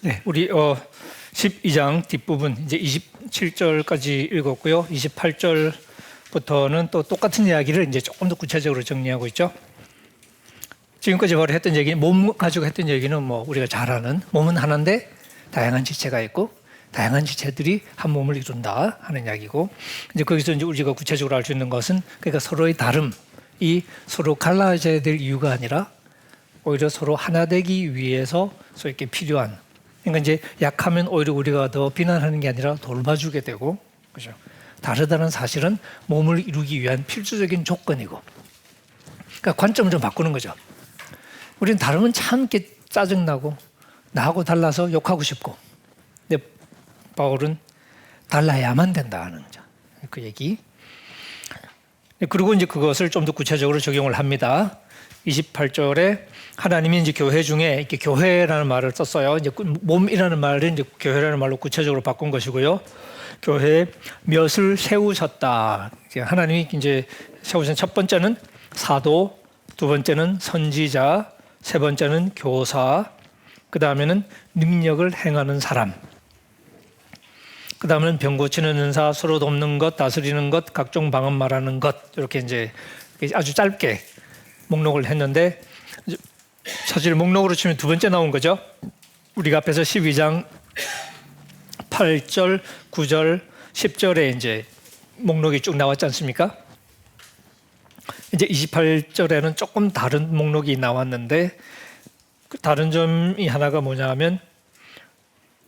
네, 우리 12장 뒷부분 이제 27절까지 읽었고요. 28절부터는 또 똑같은 이야기를 이제 조금 더 구체적으로 정리하고 있죠. 지금까지 바로 했던 얘기, 몸 가지고 했던 얘기는 뭐 우리가 잘 아는 몸은 하나인데 다양한 지체가 있고 다양한 지체들이 한 몸을 이룬다 하는 이야기고, 이제 거기서 이제 우리가 구체적으로 알 수 있는 것은 그러니까 서로의 다름이 서로 갈라져야 될 이유가 아니라 오히려 서로 하나 되기 위해서 이렇게 필요한, 그러니까 이제 약하면 오히려 우리가 더 비난하는 게 아니라 돌봐주게 되고, 그죠? 다르다는 사실은 몸을 이루기 위한 필수적인 조건이고, 그러니까 관점을 좀 바꾸는 거죠. 우리는 다르면 참 이렇게 짜증나고 나하고 달라서 욕하고 싶고, 근데 바울은 달라야만 된다 하는 거죠. 그 얘기. 그리고 이제 그것을 좀 더 구체적으로 적용을 합니다. 28절에 하나님이 이제 교회 중에 이렇게 교회라는 말을 썼어요. 이제 몸이라는 말을 이제 교회라는 말로 구체적으로 바꾼 것이고요. 교회에 몇을 세우셨다. 하나님이 이제 세우신 첫 번째는 사도, 두 번째는 선지자, 세 번째는 교사, 그 다음에는 능력을 행하는 사람, 그 다음에는 병 고치는 은사, 서로 돕는 것, 다스리는 것, 각종 방언 말하는 것, 이렇게 이제 아주 짧게 목록을 했는데, 사실 목록으로 치면 두 번째 나온 거죠. 우리가 앞에서 12장 8절, 9절, 10절에 이제 목록이 쭉 나왔지 않습니까? 이제 28절에는 조금 다른 목록이 나왔는데, 그 다른 점이 하나가 뭐냐면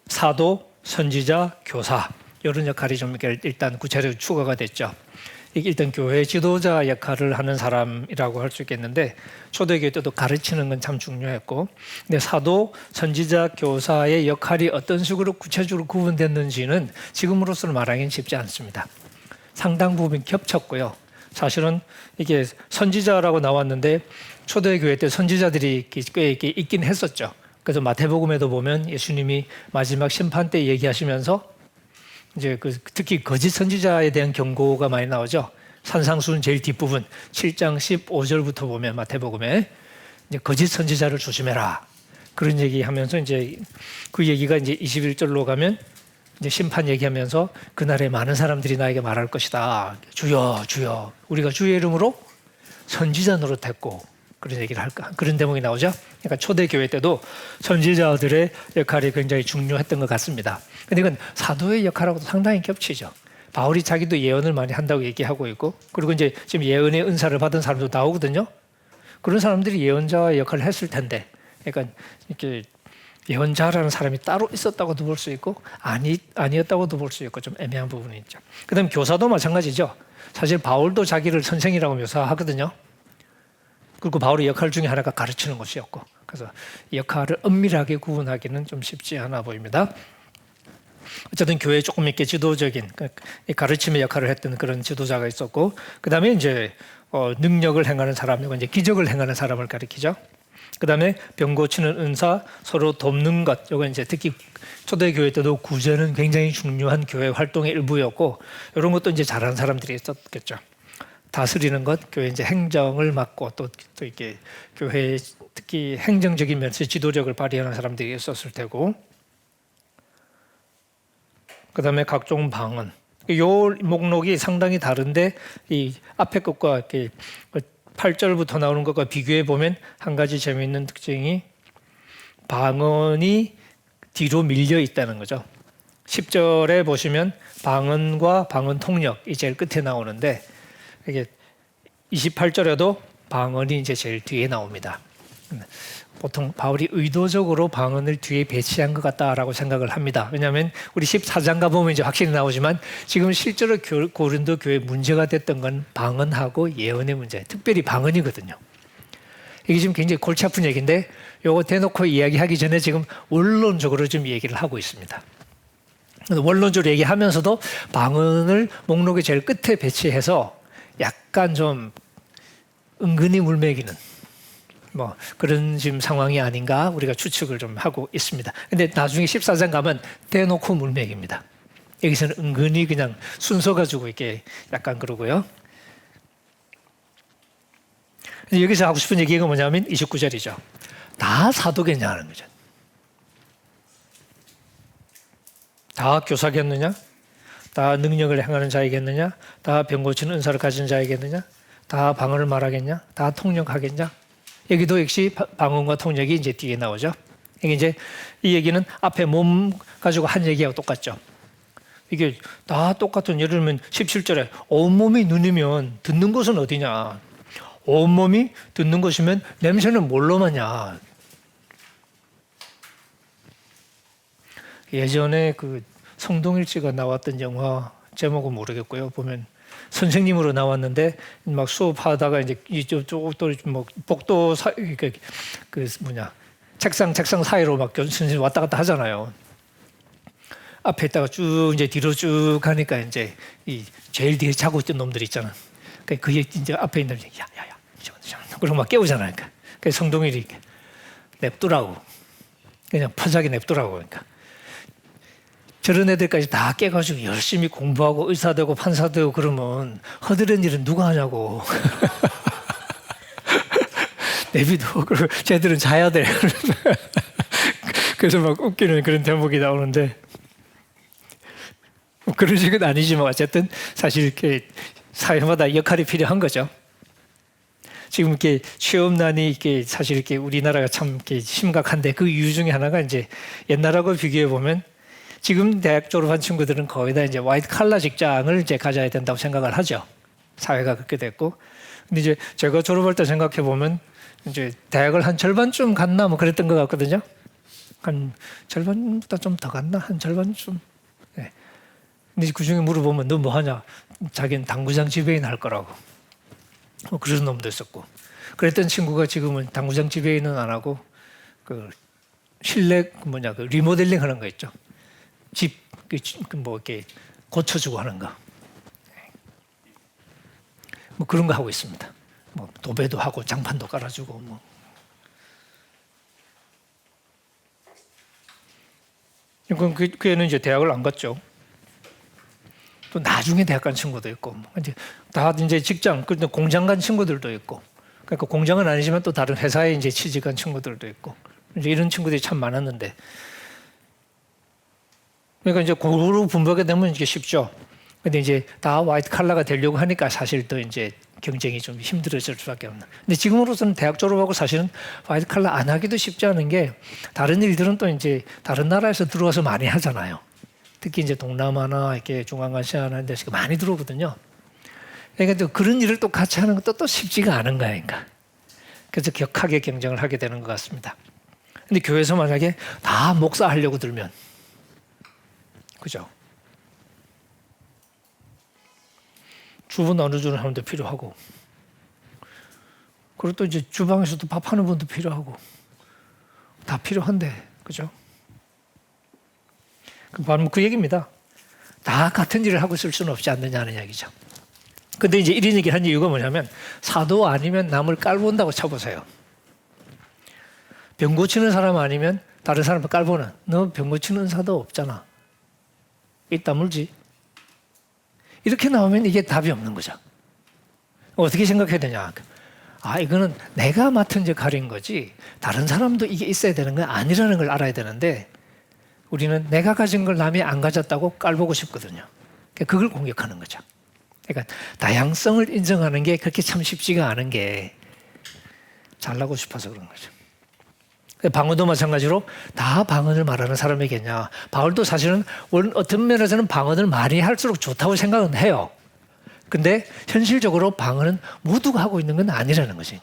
사도, 선지자, 교사, 이런 역할이 좀 일단 구체적으로 추가가 됐죠. 이게 일단 교회 지도자 역할을 하는 사람이라고 할 수 있겠는데, 초대교회 때도 가르치는 건 참 중요했고, 근데 사도, 선지자, 교사의 역할이 어떤 식으로 구체적으로 구분됐는지는 지금으로서는 말하기는 쉽지 않습니다. 상당 부분 겹쳤고요. 사실은 이게 선지자라고 나왔는데 초대교회 때 선지자들이 꽤 있긴 했었죠. 그래서 마태복음에도 보면 예수님이 마지막 심판 때 얘기하시면서 이제 특히 거짓 선지자에 대한 경고가 많이 나오죠. 산상수훈 제일 뒷부분 7장 15절부터 보면 마태복음에 이제 거짓 선지자를 조심해라, 그런 얘기하면서 이제 그 얘기가 이제 21절로 가면 이제 심판 얘기하면서 그날에 많은 사람들이 나에게 말할 것이다. 주여, 주여, 우리가 주의 이름으로 선지자 노릇했고, 그런 얘기를 할까? 그런 대목이 나오죠. 그러니까 초대교회 때도 선지자들의 역할이 굉장히 중요했던 것 같습니다. 근데 이건 사도의 역할하고도 상당히 겹치죠. 바울이 자기도 예언을 많이 한다고 얘기하고 있고, 그리고 이제 지금 예언의 은사를 받은 사람도 나오거든요. 그런 사람들이 예언자의 역할을 했을 텐데, 그러니까 이렇게 예언자라는 사람이 따로 있었다고도 볼 수 있고 아니었다고도 볼 수 있고 좀 애매한 부분이 있죠. 그다음 교사도 마찬가지죠. 사실 바울도 자기를 선생이라고 묘사하거든요. 그리고 바울의 역할 중에 하나가 가르치는 것이었고, 그래서 이 역할을 엄밀하게 구분하기는 좀 쉽지 않아 보입니다. 어쨌든 교회에 조금 이렇게 지도적인 가르침의 역할을 했던 그런 지도자가 있었고, 그 다음에 이제 능력을 행하는 사람, 이건 이제 기적을 행하는 사람을 가리키죠. 그 다음에 병 고치는 은사, 서로 돕는 것, 이건 이제 특히 초대교회 때도 구제는 굉장히 중요한 교회 활동의 일부였고, 이런 것도 이제 잘하는 사람들이 있었겠죠. 다스리는 것, 교회 이제 행정을 맡고 또 이렇게 교회 특히 행정적인 면에서 지도력을 발휘하는 사람들이 있었을 테고, 그 다음에 각종 방언. 이 목록이 상당히 다른데 이 앞에 것과 이렇게 8절부터 나오는 것과 비교해 보면 한 가지 재미있는 특징이 방언이 뒤로 밀려 있다는 거죠. 10절에 보시면 방언과 방언 통역이 제일 끝에 나오는데, 이게 28절에도 방언이 이제 제일 뒤에 나옵니다. 보통 바울이 의도적으로 방언을 뒤에 배치한 것 같다라고 생각을 합니다. 왜냐하면 우리 14장 가보면 이제 확실히 나오지만 지금 실제로 고린도 교회 문제가 됐던 건 방언하고 예언의 문제, 특별히 방언이거든요. 이게 지금 굉장히 골치 아픈 얘기인데, 이거 대놓고 이야기하기 전에 지금 원론적으로 좀 얘기를 하고 있습니다. 원론적으로 얘기하면서도 방언을 목록의 제일 끝에 배치해서 약간 좀 은근히 물매기는 뭐 그런 지금 상황이 아닌가 우리가 추측을 좀 하고 있습니다. 근데 나중에 14장 가면 대놓고 물맥입니다. 여기서는 은근히 그냥 순서 가지고 이렇게 약간 그러고요. 여기서 하고 싶은 얘기가 뭐냐면 29절이죠. 다 사도겠냐는 거죠. 다 교사겠느냐? 다 능력을 행하는 자이겠느냐? 다 병 고치는 은사를 가진 자이겠느냐? 다 방언을 말하겠냐? 다 통역하겠냐? 여기도 역시 방언과 통역이 이제 뒤에 나오죠. 이게 이제 이 얘기는 앞에 몸 가지고 한 얘기하고 똑같죠. 이게 다 똑같은, 예를 들면 17절에 온몸이 눈이면 듣는 곳은 어디냐? 온몸이 듣는 곳이면 냄새는 뭘로 마냐? 예전에 그 성동일치가 나왔던 영화 제목은 모르겠고요. 보면 선생님으로 나왔는데 막 수업하다가 이제 이쪽 또뭐 복도 그 뭐냐 책상 사이로 막 선생님 왔다 갔다 하잖아요. 앞에 있다가 쭉 이제 뒤로 쭉 가니까 이제 이 제일 뒤에 자고 있던 놈들 있잖아. 그 이제 앞에 있는 놈들이 야야야 그러고 막 깨우잖아요. 그 성동일이 냅두라고 그냥 편하게 냅두라고 그러니까. 저런 애들까지 다 깨가지고 열심히 공부하고 의사 되고 판사 되고 그러면 허드렛 일은 누가 하냐고. 내비도 쟤들은 자야 돼. 그래서 막 웃기는 그런 대목이 나오는데 그런 식은 아니지만 어쨌든 사실 이렇게 사회마다 역할이 필요한 거죠. 지금 이렇게 취업난이 이렇게 사실 이렇게 우리나라가 참 이렇게 심각한데 그 이유 중에 하나가 이제 옛날하고 비교해 보면 지금 대학 졸업한 친구들은 거의 다 이제 화이트 칼라 직장을 이제 가져야 된다고 생각을 하죠. 사회가 그렇게 됐고. 근데 이제 제가 졸업할 때 생각해 보면 이제 대학을 한 절반쯤 갔나 뭐 그랬던 것 같거든요. 한 절반보다 좀 더 갔나? 한 절반쯤. 네. 근데 그 중에 물어보면 너 뭐 하냐? 자기는 당구장 지배인 할 거라고. 뭐 그런 놈도 있었고. 그랬던 친구가 지금은 당구장 지배인은 안 하고 그 실내 그 리모델링 하는 거 있죠. 집 뭐 이렇게 고쳐주고 하는 거, 뭐 그런 거 하고 있습니다. 뭐 도배도 하고 장판도 깔아주고 뭐. 그 애는 이제 대학을 안 갔죠. 또 나중에 대학 간 친구도 있고, 이제 다 이제 직장, 그런데 공장 간 친구들도 있고, 그러니까 공장은 아니지만 또 다른 회사에 이제 취직한 친구들도 있고, 이제 이런 친구들이 참 많았는데. 그러니까 이제 고루 분배하게 되면 이게 쉽죠. 근데 이제 다 화이트 칼라가 되려고 하니까 사실 또 이제 경쟁이 좀 힘들어질 수밖에 없는. 근데 지금으로서는 대학 졸업하고 사실은 화이트 칼라 안 하기도 쉽지 않은 게 다른 일들은 또 이제 다른 나라에서 들어와서 많이 하잖아요. 특히 이제 동남아나 이렇게 중앙아시아나 이런 데서 많이 들어오거든요. 그러니까 또 그런 일을 또 같이 하는 것도 또 쉽지가 않은 거야, 그러니까. 그래서 격하게 경쟁을 하게 되는 것 같습니다. 근데 교회에서 만약에 다 목사 하려고 들면 그죠? 주부 나눠주는 사람도 필요하고, 그리고 또 이제 주방에서도 밥하는 분도 필요하고, 다 필요한데, 그죠? 바로 그 얘기입니다. 다 같은 일을 하고 있을 수는 없지 않느냐는 이야기죠. 근데 이제 이런 얘기를 한 이유가 뭐냐면, 사도 아니면 남을 깔본다고 쳐보세요. 병 고치는 사람 아니면 다른 사람을 깔보는, 너 병 고치는 사도 없잖아. 있다 물지. 이렇게 나오면 이게 답이 없는 거죠. 어떻게 생각해야 되냐? 이거는 내가 맡은 역할인 거지 다른 사람도 이게 있어야 되는 건 아니라는 걸 알아야 되는데 우리는 내가 가진 걸 남이 안 가졌다고 깔보고 싶거든요. 그걸 공격하는 거죠. 그러니까 다양성을 인정하는 게 그렇게 참 쉽지가 않은 게 잘나고 싶어서 그런 거죠. 방언도 마찬가지로 다 방언을 말하는 사람이겠냐. 바울도 사실은 어떤 면에서는 방언을 많이 할수록 좋다고 생각은 해요. 근데 현실적으로 방언은 모두가 하고 있는 건 아니라는 거죠.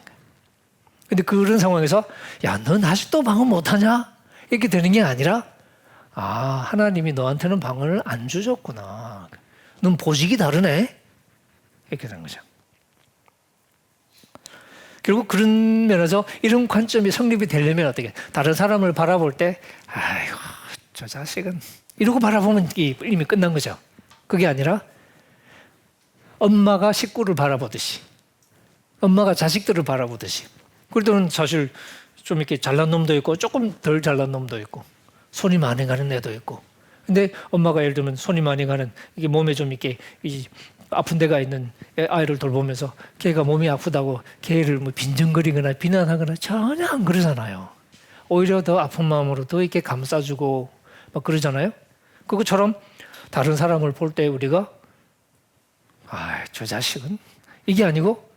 근데 그런 상황에서 야, 넌 아직도 방언 못하냐? 이렇게 되는 게 아니라 하나님이 너한테는 방언을 안 주셨구나. 넌 보직이 다르네? 이렇게 되는 거죠. 결국 그런 면에서 이런 관점이 성립이 되려면 어떻게? 다른 사람을 바라볼 때 아이고 저 자식은 이러고 바라보면 이미 끝난 거죠. 그게 아니라 엄마가 식구를 바라보듯이 엄마가 자식들을 바라보듯이 그래도 사실 좀 이렇게 잘난 놈도 있고 조금 덜 잘난 놈도 있고 손이 많이 가는 애도 있고 근데 엄마가 예를 들면 손이 많이 가는 이게 몸에 좀 이렇게 아픈 데가 있는 아이를 돌보면서 걔가 몸이 아프다고 걔를 뭐 빈정거리거나 비난하거나 전혀 안 그러잖아요. 오히려 더 아픈 마음으로 더 이렇게 감싸주고 막 그러잖아요. 그것처럼 다른 사람을 볼 때 우리가 저 자식은 이게 아니고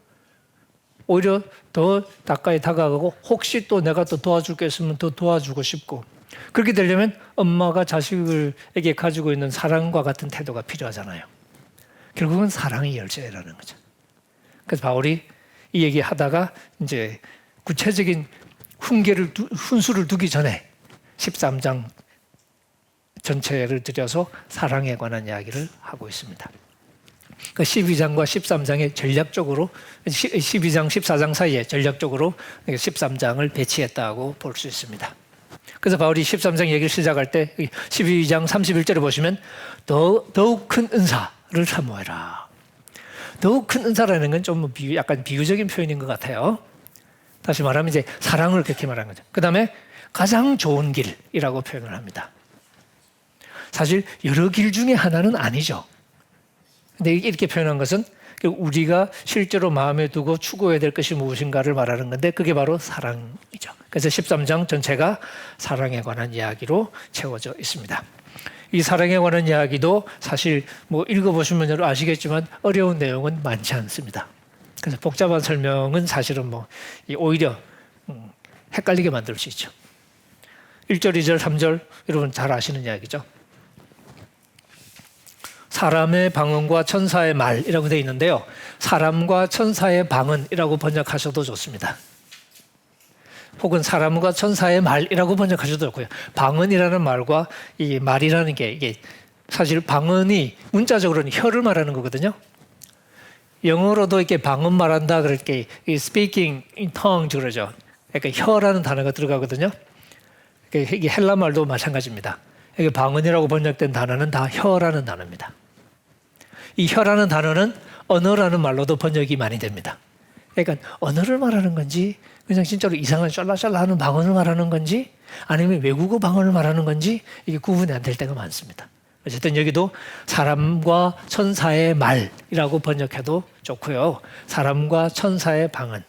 오히려 더 가까이 다가가고 혹시 또 내가 또 도와줄 게 있으면 더 도와주고 싶고 그렇게 되려면 엄마가 자식에게 가지고 있는 사랑과 같은 태도가 필요하잖아요. 결국은 사랑이 열쇠라는 거죠. 그래서 바울이 이 얘기 하다가 이제 구체적인 훈수를 두기 전에 13장 전체를 들여서 사랑에 관한 이야기를 하고 있습니다. 그 12장과 13장에 전략적으로 12장, 14장 사이에 전략적으로 13장을 배치했다고 볼 수 있습니다. 그래서 바울이 13장 얘기를 시작할 때 12장 31절에 보시면 더욱 큰 은사를 사모해라. 더욱 큰 은사라는 건 좀 약간 비유적인 표현인 것 같아요. 다시 말하면 이제 사랑을 그렇게 말하는 거죠. 그 다음에 가장 좋은 길이라고 표현을 합니다. 사실 여러 길 중에 하나는 아니죠. 근데 이렇게 표현한 것은 우리가 실제로 마음에 두고 추구해야 될 것이 무엇인가를 말하는 건데 그게 바로 사랑이죠. 그래서 13장 전체가 사랑에 관한 이야기로 채워져 있습니다. 이 사랑에 관한 이야기도 사실 읽어보시면 아시겠지만 어려운 내용은 많지 않습니다. 그래서 복잡한 설명은 사실은 오히려 헷갈리게 만들 수 있죠. 1절, 2절, 3절 여러분 잘 아시는 이야기죠. 사람의 방언과 천사의 말이라고 되어 있는데요. 사람과 천사의 방언이라고 번역하셔도 좋습니다. 혹은 사람과 천사의 말이라고 번역하셔도 좋고요. 방언이라는 말과 이 말이라는 게 이게 사실 방언이 문자적으로는 혀를 말하는 거거든요. 영어로도 이렇게 방언 말한다 그렇게 speaking in tongues 그러죠. 그러니까 혀라는 단어가 들어가거든요. 이게 헬라 말도 마찬가지입니다. 이게 방언이라고 번역된 단어는 다 혀라는 단어입니다. 이 혀라는 단어는 언어라는 말로도 번역이 많이 됩니다. 그러니까 언어를 말하는 건지 그냥 진짜로 이상한 쫄라쫄라 하는 방언을 말하는 건지 아니면 외국어 방언을 말하는 건지 이게 구분이 안 될 때가 많습니다. 어쨌든 여기도 사람과 천사의 말이라고 번역해도 좋고요. 사람과 천사의 방언.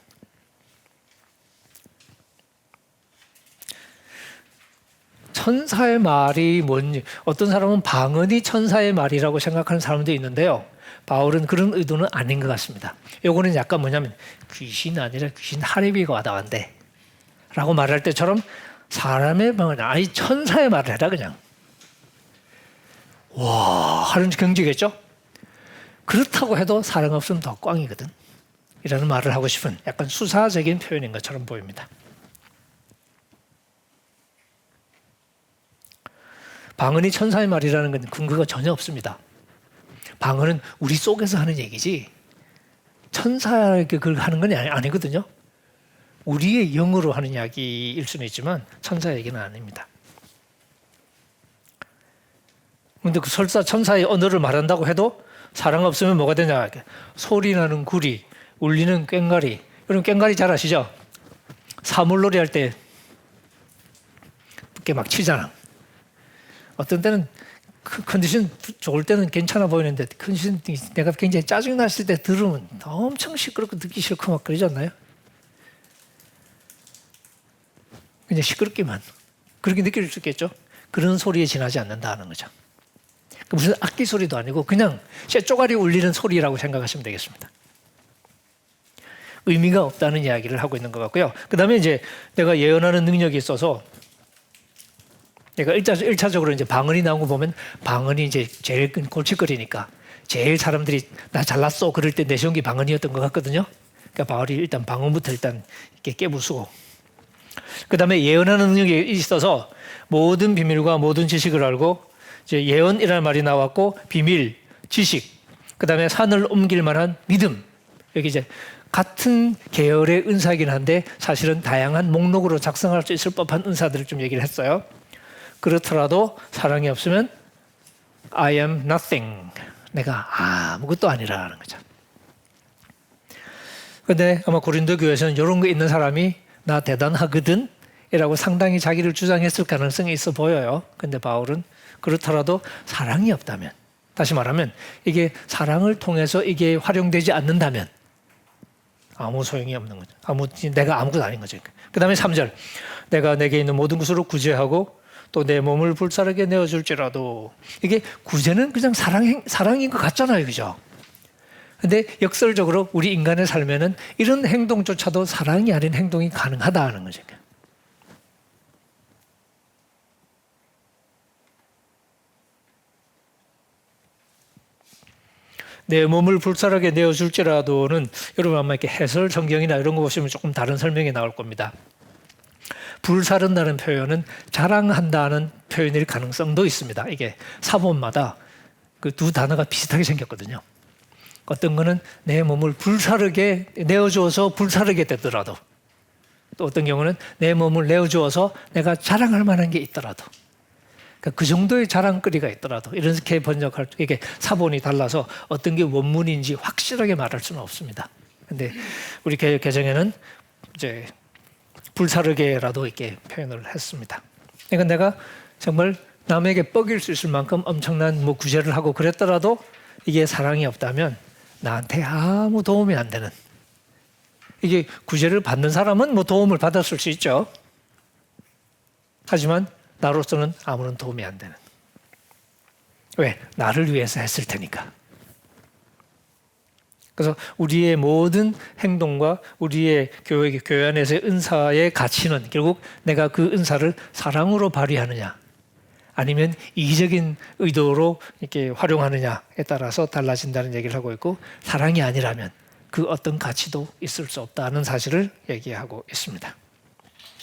천사의 말이 뭔지 어떤 사람은 방언이 천사의 말이라고 생각하는 사람도 있는데요. 바울은 그런 의도는 아닌 것 같습니다. 요거는 약간 뭐냐면 귀신 아니라 귀신 하리비가 와다간데 라고 말할 때처럼 사람의 방언 아니 천사의 말을 해라 그냥 와 하는 경지겠죠. 그렇다고 해도 사랑 없으면 더 꽝이거든 이라는 말을 하고 싶은 약간 수사적인 표현인 것처럼 보입니다. 방언이 천사의 말이라는 건 근거가 전혀 없습니다. 방언은 우리 속에서 하는 얘기지 천사에게 그걸 하는 건 아니거든요. 우리의 영어로 하는 이야기일 수는 있지만 천사 얘기는 아닙니다. 그런데 그 설사 천사의 언어를 말한다고 해도 사랑 없으면 뭐가 되냐? 소리 나는 구리, 울리는 꽹과리. 여러분 꽹과리 잘 아시죠? 사물놀이 할 때 이렇게 막 치잖아. 어떤 때는 컨디션 좋을 때는 괜찮아 보이는데 컨디션 내가 굉장히 짜증났을 때 들으면 엄청 시끄럽고 듣기 싫고 막 그러지 않나요? 그냥 시끄럽기만 그렇게 느낄 수 있겠죠? 그런 소리에 지나지 않는다는 거죠. 무슨 악기 소리도 아니고 그냥 쇠쪼가리 울리는 소리라고 생각하시면 되겠습니다. 의미가 없다는 이야기를 하고 있는 것 같고요. 그 다음에 이제 내가 예언하는 능력이 있어서 내가 1차적으로 이제 방언이 나온 거 보면 방언이 이제 제일 골칫거리니까 제일 사람들이 나 잘났어 그럴 때 내세운 게 방언이었던 것 같거든요. 그러니까 바울이 일단 방언부터 일단 이렇게 깨부수고 그 다음에 예언하는 능력이 있어서 모든 비밀과 모든 지식을 알고 이제 예언이라는 말이 나왔고 비밀, 지식, 그 다음에 산을 옮길 만한 믿음 여기 이제 같은 계열의 은사이긴 한데 사실은 다양한 목록으로 작성할 수 있을 법한 은사들을 좀 얘기를 했어요. 그렇더라도 사랑이 없으면 I am nothing. 내가 아무것도 아니라는 거죠. 그런데 아마 고린도 교회에서는 이런 거 있는 사람이 나 대단하거든 이라고 상당히 자기를 주장했을 가능성이 있어 보여요. 그런데 바울은 그렇더라도 사랑이 없다면 다시 말하면 이게 사랑을 통해서 이게 활용되지 않는다면 아무 소용이 없는 거죠. 내가 아무것도 아닌 거죠. 그 다음에 3절 내가 내게 있는 모든 것으로 구제하고 또 내 몸을 불사르게 내어줄지라도 이게 구제는 그냥 사랑인 것 같잖아요. 그죠? 근데 역설적으로 우리 인간의 삶에는 이런 행동조차도 사랑이 아닌 행동이 가능하다 하는 거죠. 내 몸을 불사르게 내어줄지라도는 여러분 아마 이렇게 해설 성경이나 이런 거 보시면 조금 다른 설명이 나올 겁니다. 불사른다는 표현은 자랑한다는 표현일 가능성도 있습니다. 이게 사본마다 그 두 단어가 비슷하게 생겼거든요. 어떤 거는 내 몸을 불사르게 내어주어서 불사르게 되더라도, 또 어떤 경우는 내 몸을 내어주어서 내가 자랑할 만한 게 있더라도, 그러니까 그 정도의 자랑거리가 있더라도, 이렇게 번역할 때 이게 사본이 달라서 어떤 게 원문인지 확실하게 말할 수는 없습니다. 근데 우리 개정에는 이제 불사르게라도 이렇게 표현을 했습니다. 그러니까 내가 정말 남에게 뻐길 수 있을 만큼 엄청난 구제를 하고 그랬더라도 이게 사랑이 없다면 나한테 아무 도움이 안 되는, 이게 구제를 받는 사람은 도움을 받았을 수 있죠. 하지만 나로서는 아무런 도움이 안 되는. 왜? 나를 위해서 했을 테니까. 그래서 우리의 모든 행동과 우리의 교회 안에서의 은사의 가치는 결국 내가 그 은사를 사랑으로 발휘하느냐 아니면 이기적인 의도로 이렇게 활용하느냐에 따라서 달라진다는 얘기를 하고 있고, 사랑이 아니라면 그 어떤 가치도 있을 수 없다는 사실을 얘기하고 있습니다.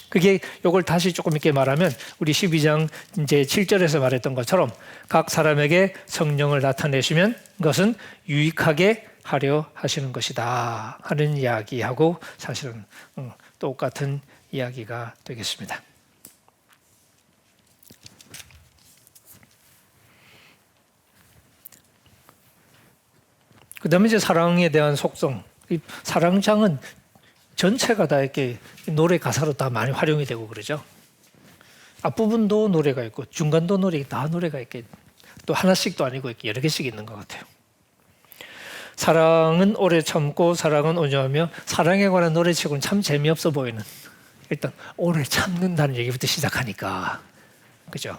그게 이걸 다시 조금 이렇게 말하면 우리 12장 이제 7절에서 말했던 것처럼 각 사람에게 성령을 나타내시면 그것은 유익하게 하려 하시는 것이다 하는 이야기하고 사실은 똑같은 이야기가 되겠습니다. 그 다음에 이제 사랑에 대한 속성. 이 사랑장은 전체가 다 이렇게 노래 가사로 다 많이 활용이 되고 그러죠. 앞부분도 노래가 있고 중간도 다 노래가 이렇게 또 하나씩도 아니고 이렇게 여러 개씩 있는 것 같아요. 사랑은 오래 참고 사랑은 온유하며, 사랑에 관한 노래치고는 참 재미없어 보이는, 일단 오래 참는다는 얘기부터 시작하니까 그죠?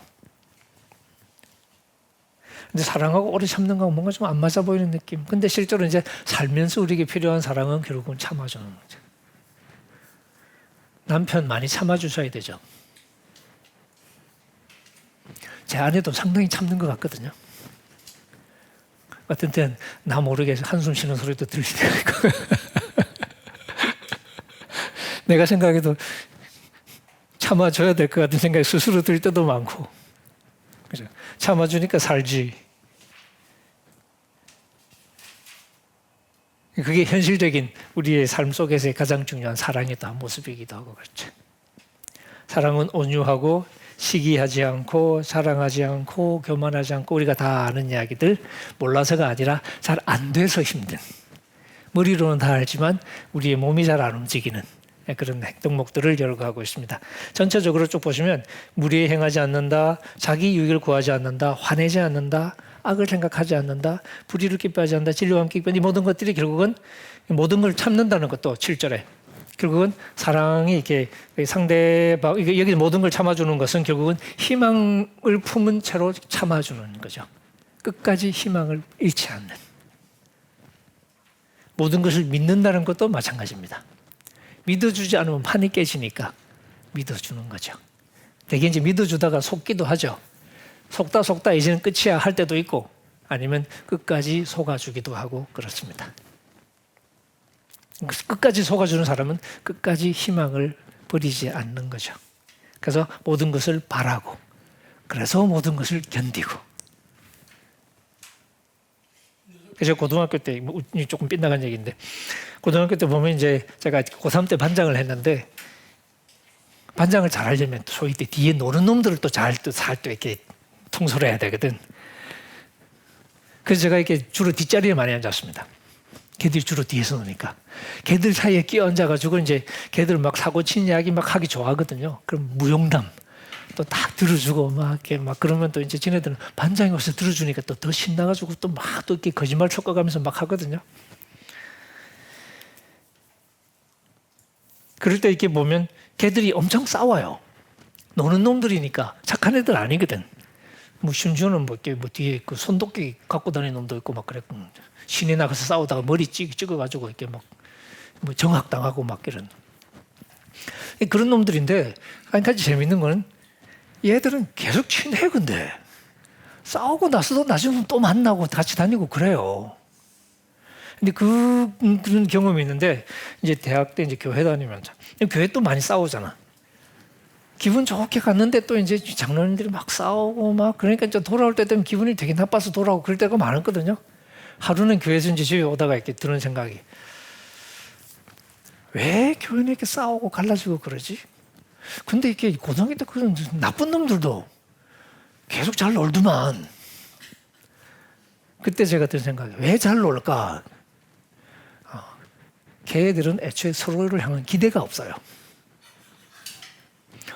근데 사랑하고 오래 참는 건 뭔가 좀 안 맞아 보이는 느낌. 근데 실제로 이제 살면서 우리에게 필요한 사랑은 결국은 참아주는 거죠. 남편 많이 참아주셔야 되죠. 제 아내도 상당히 참는 것 같거든요. 같은 때는 나 모르게 한숨 쉬는 소리도 들릴 때가 있고 내가 생각해도 참아줘야 될 것 같은 생각이 스스로 들 때도 많고, 그죠? 참아주니까 살지. 그게 현실적인 우리의 삶 속에서의 가장 중요한 사랑의 모습이기도 하고 그렇죠. 사랑은 온유하고 시기하지 않고 사랑하지 않고 교만하지 않고, 우리가 다 아는 이야기들, 몰라서가 아니라 잘 안 돼서 힘든, 머리로는 다 알지만 우리의 몸이 잘 안 움직이는 그런 행동목들을 열거하고 있습니다. 전체적으로 쭉 보시면 무리에 행하지 않는다, 자기 유익을 구하지 않는다, 화내지 않는다, 악을 생각하지 않는다, 불의를 기뻐하지 않는다, 진리와 함께 기뻐한다, 이 모든 것들이 결국은 모든 걸 참는다는 것도 7절에 결국은 사랑이 이렇게 상대방, 여기 모든 걸 참아주는 것은 결국은 희망을 품은 채로 참아주는 거죠. 끝까지 희망을 잃지 않는. 모든 것을 믿는다는 것도 마찬가지입니다. 믿어주지 않으면 판이 깨지니까 믿어주는 거죠. 대개 이제 믿어주다가 속기도 하죠. 속다 이제는 끝이야 할 때도 있고, 아니면 끝까지 속아주기도 하고 그렇습니다. 끝까지 속아주는 사람은 끝까지 희망을 버리지 않는 거죠. 그래서 모든 것을 바라고, 그래서 모든 것을 견디고. 그래서 고등학교 때 조금 빗나간 얘기인데, 고등학교 때 보면 이제 제가 고3 때 반장을 했는데, 반장을 잘 하려면 소위 때 뒤에 노는 놈들을 또 잘 이렇게 통솔해야 되거든. 그래서 제가 이렇게 주로 뒷자리에 많이 앉았습니다. 걔들이 주로 뒤에서 노니까. 걔들 사이에 끼어 앉아가지고 이제 걔들 막 사고 친 이야기 막 하기 좋아하거든요. 그럼 무용담 또 딱 들어주고 막 그러면 또 이제 지네들은 반장이 와서 들어주니까 또 더 신나가지고 또 이렇게 거짓말 섞어가면서 막 하거든요. 그럴 때 이렇게 보면 걔들이 엄청 싸워요. 노는 놈들이니까 착한 애들 아니거든. 뭐 심지어는 뭐 뒤에 그 손도끼 갖고 다니는 놈도 있고 막 그랬고, 시내 나가서 싸우다가 머리 찍어가지고 이렇게 막 뭐 정학당하고 막 이런 그런 놈들인데, 한 가지 재밌는 거는 얘들은 계속 친해. 근데 싸우고 나서도 나중에 또 만나고 같이 다니고 그래요. 근데 그런 경험이 있는데, 이제 대학 때 이제 교회 다니면서 교회 또 많이 싸우잖아. 기분 좋게 갔는데 또 이제 장로님들이 막 싸우고 막, 그러니까 이제 돌아올 때 되면 기분이 되게 나빠서 돌아오고 그럴 때가 많았거든요. 하루는 교회에서 이제 집에 오다가 이렇게 드는 생각이, 왜 교회는 이렇게 싸우고 갈라지고 그러지? 근데 이렇게 고등학교 때 그런 나쁜 놈들도 계속 잘 놀더만. 그때 제가 든 생각이, 왜 잘 놀까? 걔들은 애초에 서로를 향한 기대가 없어요.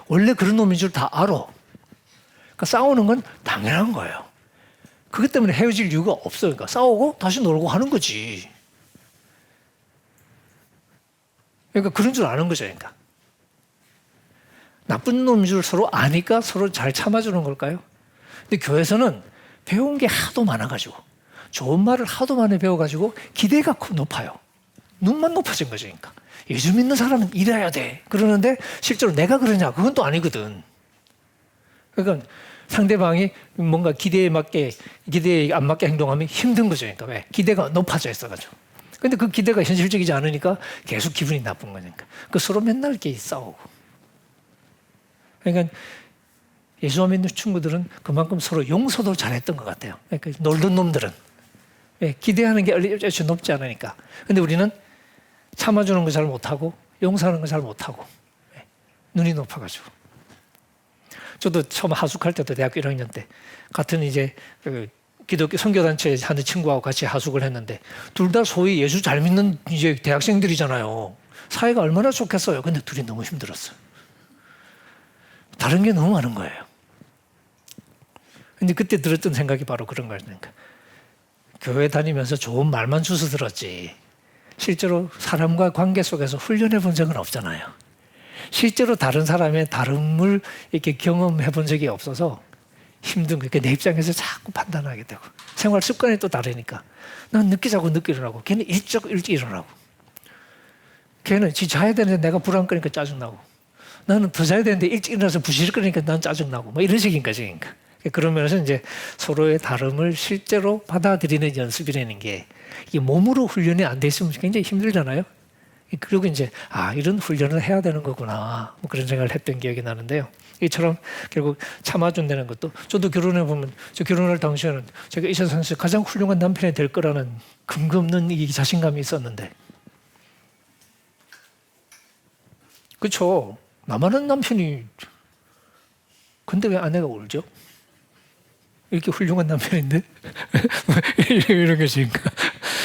원래 그런 놈인 줄 다 알아. 그러니까 싸우는 건 당연한 거예요. 그것 때문에 헤어질 이유가 없어요. 그러니까 싸우고 다시 놀고 하는 거지. 그러니까 그런 줄 아는 거죠. 그러니까 나쁜 놈인 줄 서로 아니까 서로 잘 참아주는 걸까요? 근데 교회에서는 배운 게 하도 많아가지고, 좋은 말을 하도 많이 배워가지고 기대가 높아요. 눈만 높아진 거죠. 그러니까 예수 믿는 사람은 이래야 돼 그러는데, 실제로 내가 그러냐? 그건 또 아니거든. 그러니까 상대방이 뭔가 기대에 안 맞게 행동하면 힘든 거죠. 그러니까 왜? 기대가 높아져 있어가지고. 근데 그 기대가 현실적이지 않으니까 계속 기분이 나쁜 거니까. 그 서로 맨날 이렇게 싸우고. 그러니까 예수 믿는 친구들은 그만큼 서로 용서도 잘했던 것 같아요. 그러니까 놀던 놈들은 기대하는 게 얼추 높지 않으니까. 근데 우리는 참아주는 거 잘 못하고 용서하는 거 잘 못하고 눈이 높아가지고. 저도 처음 하숙할 때도 대학교 1학년 때 같은 이제 기독교 선교단체에 하는 친구하고 같이 하숙을 했는데, 둘 다 소위 예수 잘 믿는 이제 대학생들이잖아요. 사이가 얼마나 좋겠어요. 근데 둘이 너무 힘들었어요. 다른 게 너무 많은 거예요. 근데 그때 들었던 생각이 바로 그런 거였으니까, 교회 다니면서 좋은 말만 주워 들었지 실제로 사람과 관계 속에서 훈련해 본 적은 없잖아요. 실제로 다른 사람의 다름을 이렇게 경험해 본 적이 없어서 힘든 거예요. 내 입장에서 자꾸 판단하게 되고, 생활 습관이 또 다르니까. 난 늦게 자고 늦게 일어나고, 걔는 일찍 일어나고, 걔는 지 자야 되는데 내가 불안거리니까 짜증나고, 나는 더 자야 되는데 일찍 일어나서 부실거리니까 난 짜증나고, 뭐 이런 식인 거지. 그러니까. 그러면서 이제 서로의 다름을 실제로 받아들이는 연습이라는 게, 이 몸으로 훈련이 안 돼 있으면 굉장히 힘들잖아요. 그리고 이제 이런 훈련을 해야 되는 거구나, 뭐 그런 생각을 했던 기억이 나는데요. 이처럼 결국 참아준다는 것도, 저도 결혼해 보면, 저 결혼할 당시에는 제가 이 세상에서 가장 훌륭한 남편이 될 거라는 근거 없는 이 자신감이 있었는데, 그렇죠. 나만한 남편이, 근데 왜 아내가 울죠? 이렇게 훌륭한 남편인데 이런 것이.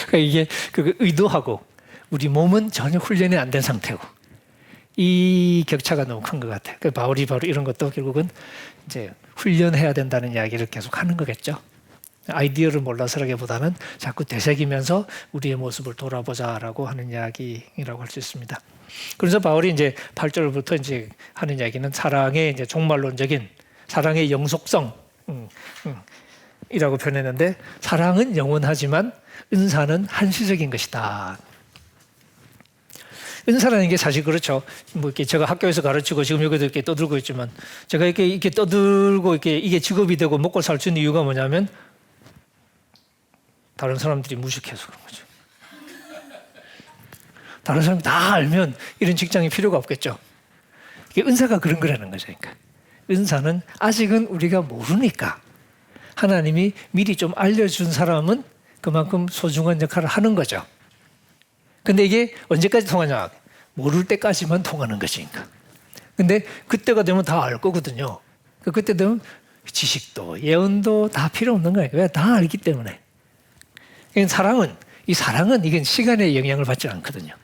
그러니까 이게 의도하고 우리 몸은 전혀 훈련이 안 된 상태고, 이 격차가 너무 큰 것 같아요. 그러니까 바울이 바로 이런 것도 결국은 이제 훈련해야 된다는 이야기를 계속 하는 거겠죠. 아이디어를 몰라서라기보다는 자꾸 되새기면서 우리의 모습을 돌아보자라고 하는 이야기라고 할 수 있습니다. 그래서 바울이 이제 8절부터 이제 하는 이야기는 사랑의 이제 종말론적인 사랑의 영속성 이라고 표현했는데, 사랑은 영원하지만 은사는 한시적인 것이다. 은사라는 게 사실 그렇죠. 뭐 이렇게 제가 학교에서 가르치고 지금 여기도 이렇게 떠들고 있지만, 제가 이렇게 떠들고 이게 직업이 되고 먹고 살 수 있는 이유가 뭐냐면, 다른 사람들이 무식해서 그런 거죠. 다른 사람이 다 알면 이런 직장이 필요가 없겠죠. 이게 은사가 그런 거라는 거죠. 그러니까 은사는 아직은 우리가 모르니까 하나님이 미리 좀 알려준 사람은 그만큼 소중한 역할을 하는 거죠. 근데 이게 언제까지 통하냐? 모를 때까지만 통하는 것이니까. 근데 그때가 되면 다 알 거거든요. 그때 되면 지식도 예언도 다 필요 없는 거예요. 왜? 다 알기 때문에. 사랑은 이건 시간의 영향을 받지 않거든요.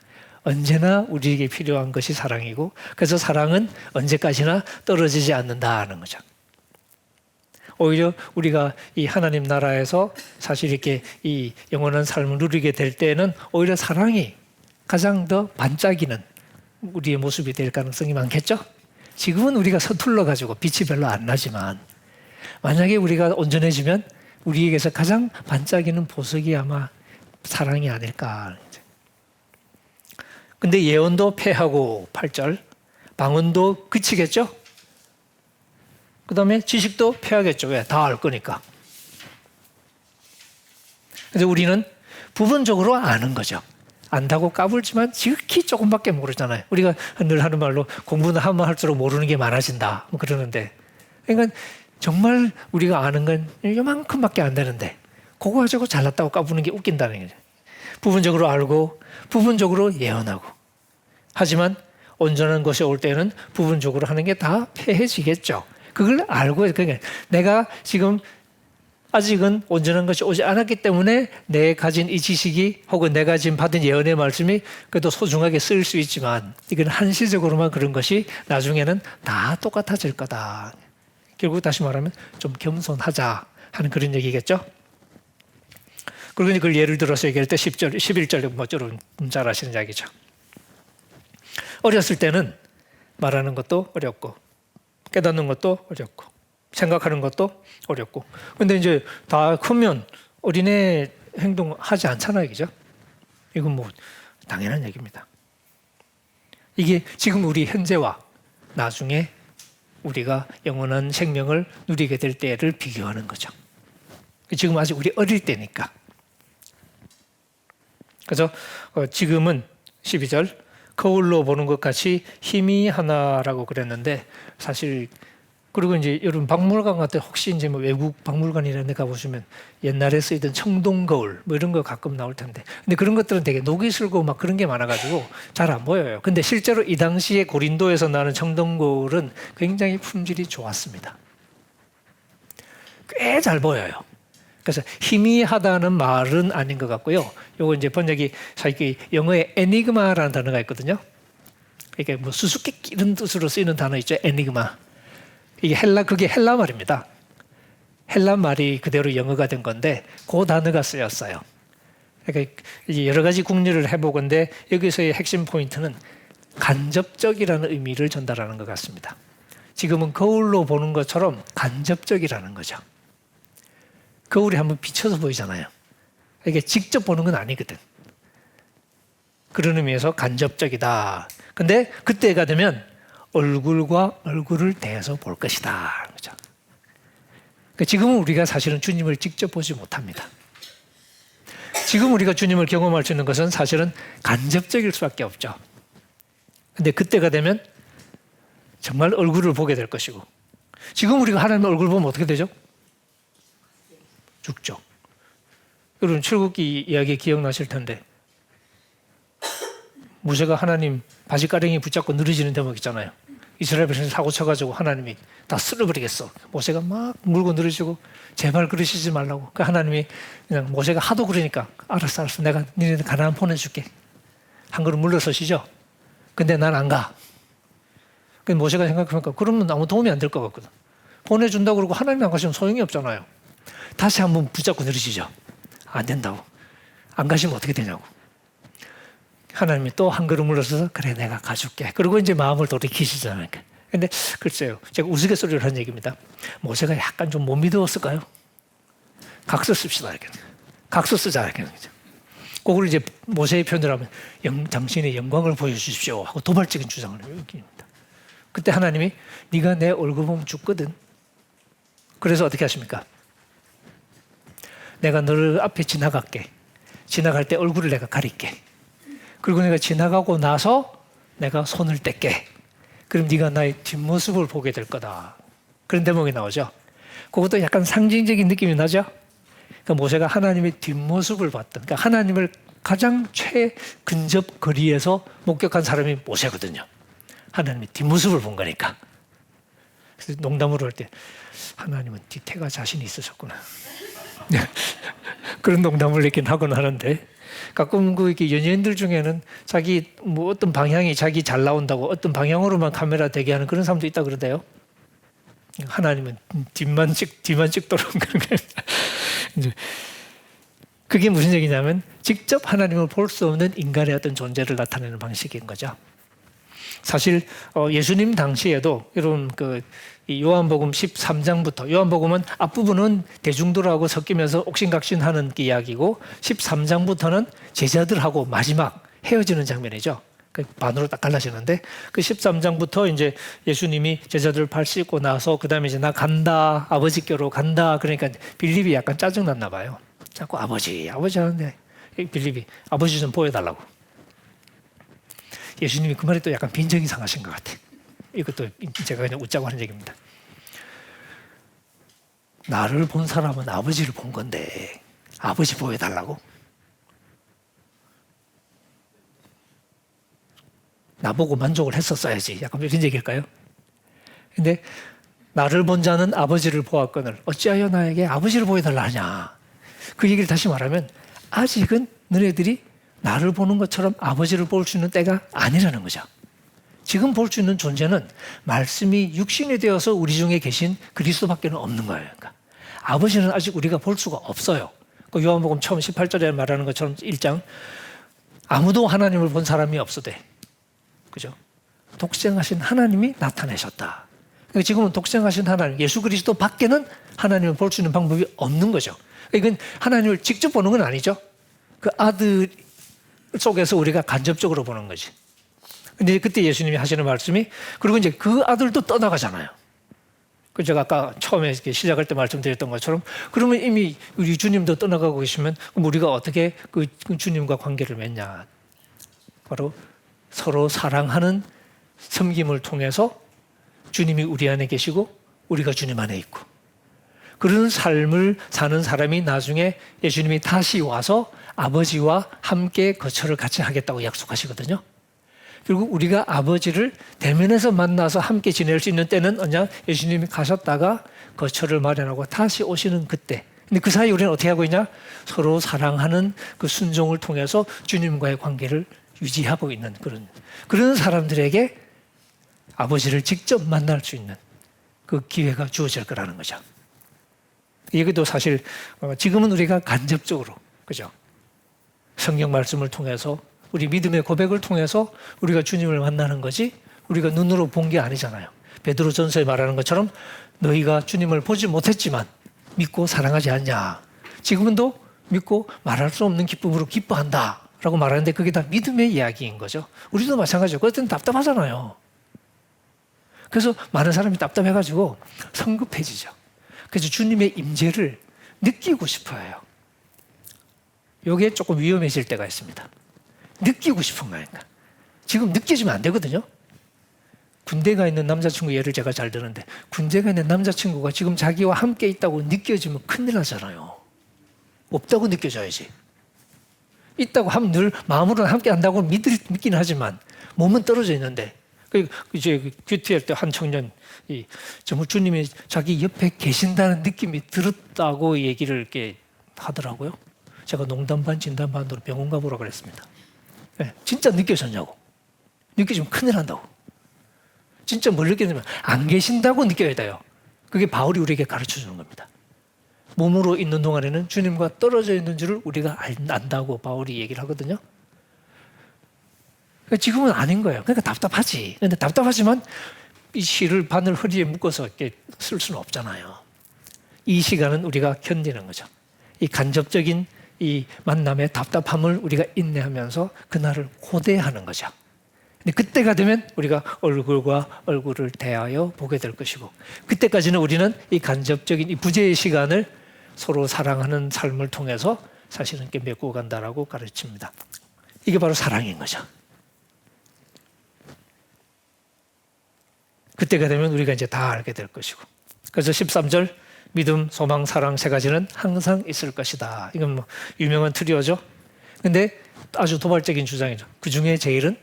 언제나 우리에게 필요한 것이 사랑이고, 그래서 사랑은 언제까지나 떨어지지 않는다는 거죠. 오히려 우리가 이 하나님 나라에서 사실 이렇게 이 영원한 삶을 누리게 될 때는 오히려 사랑이 가장 더 반짝이는 우리의 모습이 될 가능성이 많겠죠. 지금은 우리가 서툴러 가지고 빛이 별로 안 나지만 만약에 우리가 온전해지면 우리에게서 가장 반짝이는 보석이 아마 사랑이 아닐까. 근데 예언도 패하고 8절, 방언도 그치겠죠? 그 다음에 지식도 패하겠죠. 왜? 다 알 거니까. 그래서 우리는 부분적으로 아는 거죠. 안다고 까불지만 지극히 조금밖에 모르잖아요. 우리가 늘 하는 말로 공부는 하면 할수록 모르는 게 많아진다. 뭐 그러는데. 그러니까 정말 우리가 아는 건 이만큼밖에 안 되는데 그거 가지고 잘났다고 까부는 게 웃긴다는 거죠. 부분적으로 알고 부분적으로 예언하고. 하지만 온전한 것이 올 때는 부분적으로 하는 게 다 패해지겠죠. 그걸 알고, 그러니까 내가 지금 아직은 온전한 것이 오지 않았기 때문에 내 가진 이 지식이 혹은 내가 지금 받은 예언의 말씀이 그래도 소중하게 쓰일 수 있지만 이건 한시적으로만 그런 것이 나중에는 다 똑같아질 거다. 결국 다시 말하면 좀 겸손하자 하는 그런 얘기겠죠. 그리고 그걸 예를 들어서 얘기할 때 10절, 11절 뭐처럼 잘 아시는 이야기죠. 어렸을 때는 말하는 것도 어렵고 깨닫는 것도 어렵고 생각하는 것도 어렵고. 근데 이제 다 크면 어린애 행동 하지 않잖아요. 그죠? 이건 뭐 당연한 얘기입니다. 이게 지금 우리 현재와 나중에 우리가 영원한 생명을 누리게 될 때를 비교하는 거죠. 지금 아직 우리 어릴 때니까. 그래서 지금은 12절 거울로 보는 것 같이 희미하나라고 그랬는데 사실 그리고 이제 여러분 박물관 같은 혹시 이제 뭐 외국 박물관 이런 데 가보시면 옛날에 쓰이던 청동 거울 뭐 이런 거 가끔 나올 텐데 근데 그런 것들은 되게 녹이 슬고 막 그런 게 많아가지고 잘 안 보여요. 근데 실제로 이 당시에 고린도에서 나는 청동 거울은 굉장히 품질이 좋았습니다. 꽤 잘 보여요. 그래서 희미하다는 말은 아닌 것 같고요. 요거 이제 번역이 사실 영어에 에니그마라는 단어가 있거든요. 이게 뭐 수수께끼 이런 뜻으로 쓰이는 단어 있죠. 에니그마. 이게 그게 헬라 말입니다. 헬라 말이 그대로 영어가 된 건데 그 단어가 쓰였어요. 그러니까 이제 여러 가지 국리를 해보건데 여기서의 핵심 포인트는 간접적이라는 의미를 전달하는 것 같습니다. 지금은 거울로 보는 것처럼 간접적이라는 거죠. 거울이 한번 비춰서 보이잖아요. 이게 직접 보는 건 아니거든. 그런 의미에서 간접적이다. 근데 그때가 되면 얼굴과 얼굴을 대해서 볼 것이다. 그렇죠? 그러니까 지금은 우리가 사실은 주님을 직접 보지 못합니다. 지금 우리가 주님을 경험할 수 있는 것은 사실은 간접적일 수밖에 없죠. 근데 그때가 되면 정말 얼굴을 보게 될 것이고 지금 우리가 하나님의 얼굴 보면 어떻게 되죠? 죽죠. 여러분 출애굽기 이야기 기억나실 텐데 모세가 하나님 바지가랑이 붙잡고 늘어지는 대목 있잖아요. 이스라엘 백성이 사고 쳐가지고 하나님이 다 쓸어버리겠어. 모세가 막 물고 늘어지고 제발 그러시지 말라고. 그러니까 하나님이 그냥 모세가 하도 그러니까 알았어 내가 니네들 가나안 보내줄게. 한 걸음 물러서시죠. 근데 난 안 가. 그래서 모세가 생각해보니까 그러면 아무 도움이 안 될 것 같거든. 보내준다고 그러고 하나님이 안 가시면 소용이 없잖아요. 다시 한번 붙잡고 늘으시죠. 안 된다고. 안 가시면 어떻게 되냐고. 하나님이 또 한 걸음 물러서서 그래 내가 가줄게. 그리고 이제 마음을 돌이키시잖아요. 근데 글쎄요. 제가 우스갯소리를 한 얘기입니다. 모세가 약간 좀 못 믿었을까요? 각서 씁시다. 이렇게. 각서 쓰자. 이렇게. 그걸 이제 모세의 표현을 하면 당신의 영광을 보여주십시오 하고 도발적인 주장을 여깁니다. 그때 하나님이 네가 내 얼굴 보면 죽거든. 그래서 어떻게 하십니까? 내가 너를 앞에 지나갈게. 지나갈 때 얼굴을 내가 가릴게. 그리고 내가 지나가고 나서 내가 손을 뗄게. 그럼 네가 나의 뒷모습을 보게 될 거다. 그런 대목이 나오죠. 그것도 약간 상징적인 느낌이 나죠. 그러니까 모세가 하나님의 뒷모습을 봤던, 그러니까 하나님을 가장 최근접 거리에서 목격한 사람이 모세거든요. 하나님의 뒷모습을 본 거니까. 그래서 농담으로 할 때 하나님은 뒤태가 자신이 있으셨구나. 그런 농담을 이렇게 하곤 하는데 가끔 이렇게 연예인들 중에는 자기 뭐 어떤 방향이 자기 잘 나온다고 어떤 방향으로만 카메라 대게 하는 그런 사람도 있다 그러대요. 하나님은 뒤만 찍도록 그런 게 이제 그게 무슨 얘기냐면 직접 하나님을 볼 수 없는 인간의 어떤 존재를 나타내는 방식인 거죠. 사실 예수님 당시에도 이런 이 요한복음 13장부터, 요한복음은 앞부분은 대중들하고 섞이면서 옥신각신하는 이야기고 13장부터는 제자들하고 마지막 헤어지는 장면이죠. 반으로 딱 갈라지는데 그 13장부터 이제 예수님이 제자들 발 씻고 나서 그다음에 이제 나 간다, 아버지께로 간다. 그러니까 빌립이 약간 짜증났나 봐요. 자꾸 아버지 하는데 빌립이 아버지 좀 보여달라고. 예수님이 그 말에 또 약간 빈정이 상하신 것 같아. 이것도 제가 그냥 웃자고 하는 얘기입니다. 나를 본 사람은 아버지를 본 건데 아버지 보여달라고? 나보고 만족을 했었어야지. 약간 이런 얘기일까요? 근데 나를 본 자는 아버지를 보았거늘 어찌하여 나에게 아버지를 보여달라 하냐. 그 얘기를 다시 말하면 아직은 너네들이 나를 보는 것처럼 아버지를 볼 수 있는 때가 아니라는 거죠. 지금 볼 수 있는 존재는 말씀이 육신이 되어서 우리 중에 계신 그리스도밖에 없는 거예요. 그러니까 아버지는 아직 우리가 볼 수가 없어요. 그 요한복음 처음 18절에 말하는 것처럼 1장 아무도 하나님을 본 사람이 없으되 그죠? 독생하신 하나님이 나타내셨다. 그러니까 지금은 독생하신 하나님, 예수 그리스도 밖에는 하나님을 볼 수 있는 방법이 없는 거죠. 이건 하나님을 직접 보는 건 아니죠. 그 아들 속에서 우리가 간접적으로 보는 거지. 근데 그때 예수님이 하시는 말씀이 그리고 이제 그 아들도 떠나가잖아요. 그 제가 아까 처음에 시작할 때 말씀드렸던 것처럼 그러면 이미 우리 주님도 떠나가고 계시면 그럼 우리가 어떻게 그 주님과 관계를 맺냐? 바로 서로 사랑하는 섬김을 통해서 주님이 우리 안에 계시고 우리가 주님 안에 있고 그런 삶을 사는 사람이 나중에 예수님이 다시 와서 아버지와 함께 거처를 같이 하겠다고 약속하시거든요. 그리고 우리가 아버지를 대면에서 만나서 함께 지낼 수 있는 때는 언제 예수님이 가셨다가 거처를 마련하고 다시 오시는 그때. 근데 그 사이 우리는 어떻게 하고 있냐? 서로 사랑하는 그 순종을 통해서 주님과의 관계를 유지하고 있는 그런 사람들에게 아버지를 직접 만날 수 있는 그 기회가 주어질 거라는 거죠. 이것도 사실 지금은 우리가 간접적으로 그죠? 성경 말씀을 통해서 우리 믿음의 고백을 통해서 우리가 주님을 만나는 거지 우리가 눈으로 본 게 아니잖아요. 베드로전서에 말하는 것처럼 너희가 주님을 보지 못했지만 믿고 사랑하지 않냐. 지금은 또 믿고 말할 수 없는 기쁨으로 기뻐한다 라고 말하는데 그게 다 믿음의 이야기인 거죠. 우리도 마찬가지죠. 그럴 때는 답답하잖아요. 그래서 많은 사람이 답답해가지고 성급해지죠. 그래서 주님의 임재를 느끼고 싶어 해요. 이게 조금 위험해질 때가 있습니다. 느끼고 싶은 거니까. 지금 느껴지면 안 되거든요. 군대가 있는 남자친구 예를 제가 잘 드는데 군대가 있는 남자친구가 지금 자기와 함께 있다고 느껴지면 큰일 나잖아요. 없다고 느껴져야지. 있다고 하면 늘 마음으로는 함께 한다고 믿긴 하지만 몸은 떨어져 있는데 이제 큐티할 때 한 청년이 정말 주님이 자기 옆에 계신다는 느낌이 들었다고 얘기를 이렇게 하더라고요. 제가 농담 반 진담 반으로 병원 가보라 그랬습니다. 네, 진짜 느껴졌냐고. 느껴지면 큰일 난다고. 진짜 뭘 느끼냐면 안 계신다고 느껴야 돼요. 그게 바울이 우리에게 가르쳐 주는 겁니다. 몸으로 있는 동안에는 주님과 떨어져 있는 줄을 우리가 안다고 바울이 얘기를 하거든요. 그러니까 지금은 아닌 거예요. 그러니까 답답하지. 그런데 답답하지만 이 실을 바늘 허리에 묶어서 이렇게 쓸 수는 없잖아요. 이 시간은 우리가 견디는 거죠. 이 간접적인 이 만남의 답답함을 우리가 인내하면서 그날을 고대하는 거죠. 근데 그때가 되면 우리가 얼굴과 얼굴을 대하여 보게 될 것이고 그때까지는 우리는 이 간접적인 이 부재의 시간을 서로 사랑하는 삶을 통해서 사실은 이렇게 메고 간다라고 가르칩니다. 이게 바로 사랑인 거죠. 그때가 되면 우리가 이제 다 알게 될 것이고 그래서 13절 믿음, 소망, 사랑 세 가지는 항상 있을 것이다. 이건 뭐 유명한 트리오죠. 근데 아주 도발적인 주장이죠. 그 중에 제일은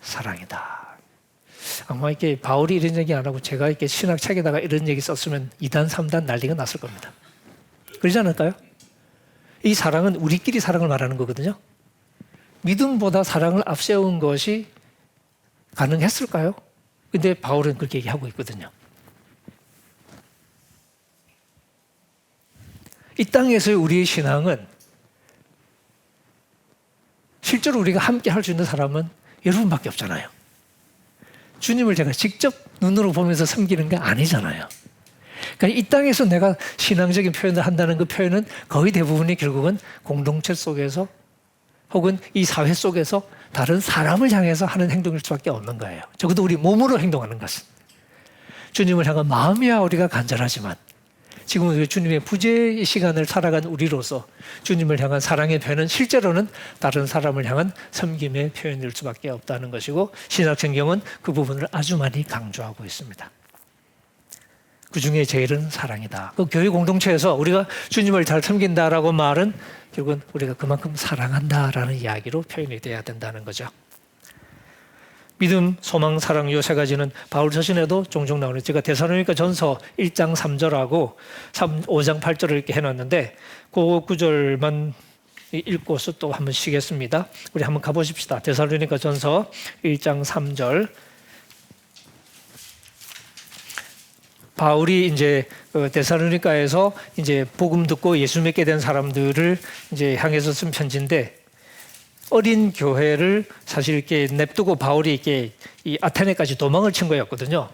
사랑이다. 아마 이렇게 바울이 이런 얘기 안 하고 제가 이렇게 신학 책에다가 이런 얘기 썼으면 2단, 3단 난리가 났을 겁니다. 그러지 않을까요? 이 사랑은 우리끼리 사랑을 말하는 거거든요. 믿음보다 사랑을 앞세운 것이 가능했을까요? 근데 바울은 그렇게 얘기하고 있거든요. 이 땅에서의 우리의 신앙은 실제로 우리가 함께 할 수 있는 사람은 여러분밖에 없잖아요. 주님을 제가 직접 눈으로 보면서 섬기는 게 아니잖아요. 그러니까 이 땅에서 내가 신앙적인 표현을 한다는 그 표현은 거의 대부분이 결국은 공동체 속에서 혹은 이 사회 속에서 다른 사람을 향해서 하는 행동일 수밖에 없는 거예요. 적어도 우리 몸으로 행동하는 것은. 주님을 향한 마음이야 우리가 간절하지만 지금 우리가 주님의 부재의 시간을 살아간 우리로서 주님을 향한 사랑의 표현은 실제로는 다른 사람을 향한 섬김의 표현일 수밖에 없다는 것이고 신약성경은 그 부분을 아주 많이 강조하고 있습니다. 그 중에 제일은 사랑이다. 그 교회 공동체에서 우리가 주님을 잘 섬긴다라고 말은 결국은 우리가 그만큼 사랑한다라는 이야기로 표현이 돼야 된다는 거죠. 믿음, 소망, 사랑 이 세 가지는 바울 서신에도 종종 나오는 제가 데살로니가 전서 1장 3절하고 5장 8절을 이렇게 해놨는데 그 구절만 읽고서 또 한번 쉬겠습니다. 우리 한번 가보십시다. 데살로니가 전서 1장 3절. 바울이 이제 데살로니가에서 이제 복음 듣고 예수 믿게 된 사람들을 이제 향해서 쓴 편지인데 어린 교회를 사실 이렇게 냅두고 바울이 이렇게 이 아테네까지 도망을 친 거였거든요.